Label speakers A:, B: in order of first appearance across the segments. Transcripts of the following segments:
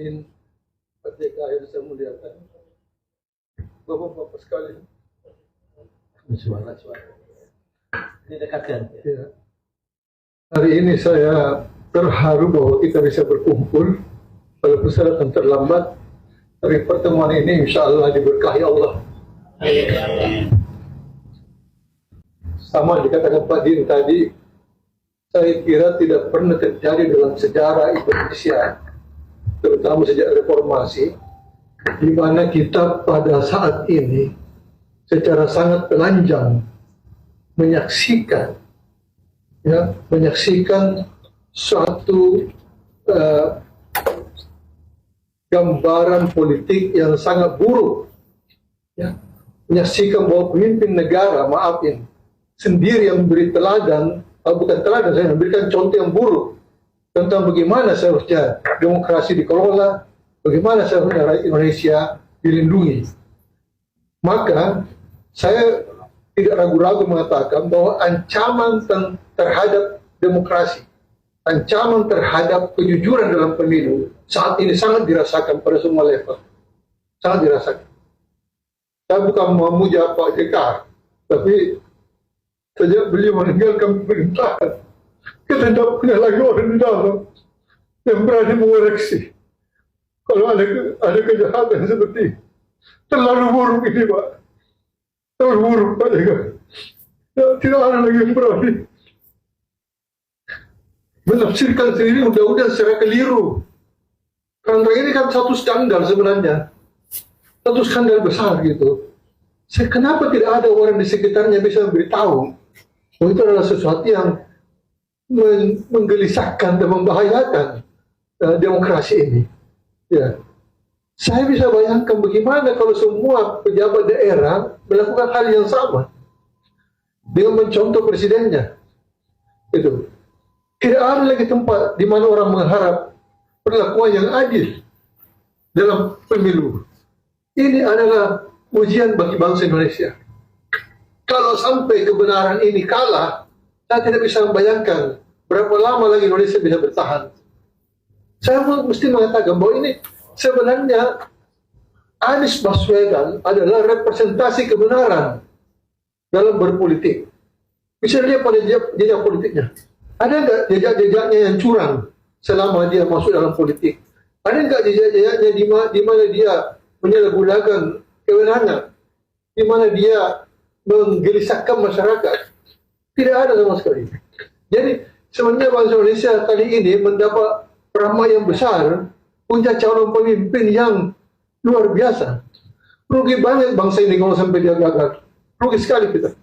A: Ketika yang saya muliakan, Bapak-bapak sekalian,
B: suara didekatkan.
A: ya. Hari ini saya terharu bahwa kita bisa berkumpul, walaupun saya datang terlambat, tapi pertemuan ini insya Allah diberkahi Allah. Sama dikatakan Pak Din tadi, saya kira tidak pernah terjadi dalam sejarah Indonesia, terutama sejak reformasi, di mana kita pada saat ini secara sangat telanjang menyaksikan suatu gambaran politik yang sangat buruk, ya. Menyaksikan bahwa pemimpin negara, maafin, sendiri yang memberi teladan, bukan teladan, saya memberikan contoh yang buruk tentang bagaimana seharusnya demokrasi dikelola, bagaimana seharusnya rakyat Indonesia dilindungi. Maka saya tidak ragu-ragu mengatakan bahwa ancaman terhadap demokrasi, ancaman terhadap kejujuran dalam pemilu saat ini sangat dirasakan pada semua level. Sangat dirasakan. Saya bukan memuja Pak JK, tapi sejak beliau meninggalkan pemerintahan, kita tidak punya lagi orang di dalam yang berani mengoreksi. Kalau ada kejahatan seperti terlalu buruk ini, Pak. Terlalu buruk, Pak JK. Ya, tidak ada lagi yang berani menafsirkan sendiri undang-undang secara keliru. Karena ini kan satu skandal sebenarnya. Satu skandal besar gitu. Kenapa tidak ada orang di sekitarnya bisa memberitahu bahwa itu adalah sesuatu yang menggelisahkan dan membahayakan demokrasi ini. Ya. Saya bisa bayangkan bagaimana kalau semua pejabat daerah melakukan hal yang sama dengan mencontoh presidennya. Itu. Tidak ada lagi tempat di mana orang mengharap perlakuan yang adil dalam pemilu. Ini adalah ujian bagi bangsa Indonesia. Kalau sampai kebenaran ini kalah, saya tidak bisa membayangkan berapa lama lagi Indonesia bisa bertahan. Saya mesti mengatakan bahwa ini sebenarnya Anies Baswedan adalah representasi kebenaran dalam berpolitik. Bisa lihat pada jejak politiknya. Ada nggak jejak-jejaknya yang curang selama dia masuk dalam politik? Ada nggak jejak-jejaknya di mana dia menyalahgunakan kewenangan, di mana dia menggelisahkan masyarakat? Tidak ada sama sekali. Jadi sebenarnya bangsa Indonesia kali ini mendapat rahmat yang besar, punya calon pemimpin yang luar biasa. Rugi banget bangsa ini kalau sampai dia gagal. Rugi sekali kita.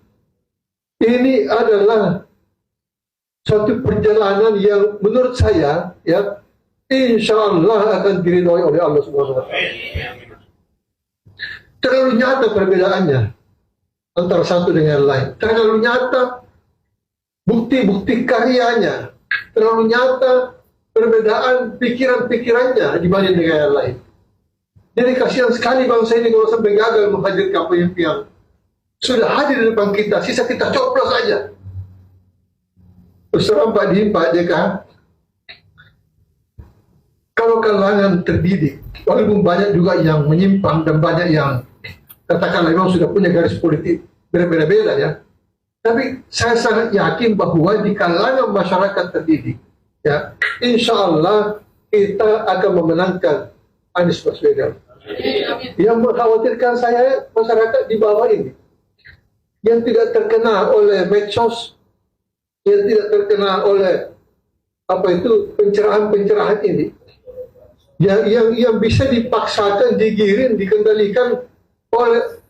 A: Ini adalah suatu perjalanan yang menurut saya, ya, insya Allah akan diridhoi oleh Allah Subhanahu wa Ta'ala. Terlalu nyata perbedaannya antara satu dengan lain. Terlalu nyata bukti-bukti karyanya. Terlalu nyata perbedaan pikiran-pikirannya dibanding dengan yang lain. Jadi kasihan sekali bangsa ini kalau sampai gagal menghadirkan pemimpin yang sudah hadir di depan kita, sisa kita coplos saja. Terserah Pak Din, Pak JK, kalau kalangan terdidik, walaupun banyak juga yang menyimpang dan banyak yang katakanlah memang sudah punya garis politik berbeda-beda ya, tapi saya sangat yakin bahwa di kalangan masyarakat terdidik, ya, insya Allah kita akan memenangkan Anies Baswedan. Yang mengkhawatirkan saya masyarakat di bawah ini, yang tidak terkena oleh medsos, yang tidak terkena oleh pencerahan-pencerahan ini, yang bisa dipaksakan, digiring, dikendalikan oleh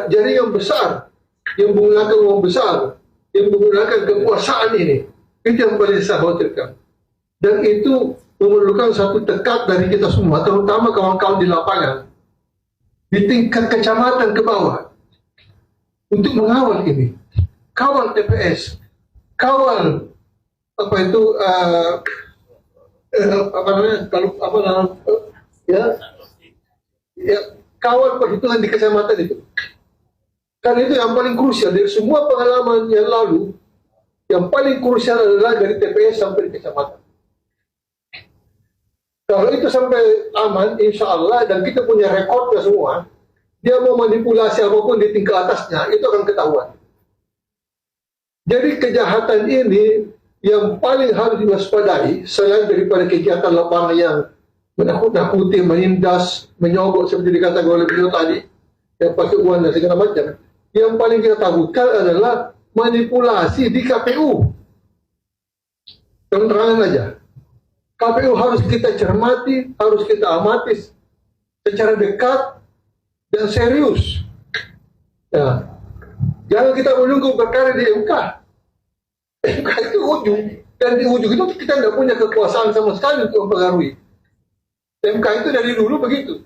A: jaringan besar yang menggunakan uang besar, yang menggunakan kekuasaan ini. Itu yang paling saya khawatirkan, dan itu memerlukan satu tekad dari kita semua, terutama kawan-kawan di lapangan, di tingkat kecamatan ke bawah, untuk mengawal ini, kawal TPS, kawal kawal perhitungan di kecamatan itu. Karena itu yang paling krusial dari semua pengalaman yang lalu. Yang paling krusial adalah dari TPS sampai di kecamatan. Kalau itu sampai aman, insya Allah, dan kita punya rekodnya semua, dia mau manipulasi apapun di tingkat atasnya, itu akan ketahuan. Jadi kejahatan ini yang paling harus diwaspadai, selain daripada kegiatan lapangan yang menakut-nakuti, menindas, menyogok seperti dikatakan oleh beliau tadi, yang pakai uang dan segala macam, yang paling kita takutkan adalah manipulasi di KPU. Terang-terangan aja. KPU harus kita cermati, harus kita amati secara dekat dan serius. Ya. Jangan kita menunggu perkara di MK. MK itu ujung. Dan di ujung itu kita tidak punya kekuasaan sama sekali untuk mempengaruhi. MK itu dari dulu begitu.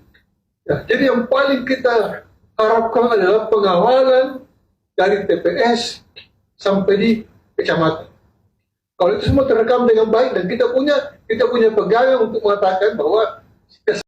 A: Ya. Jadi yang paling kita harapkan adalah pengawalan dari TPS sampai di kecamatan. Kalau itu semua terekam dengan baik dan kita punya pegangan untuk mengatakan bahwa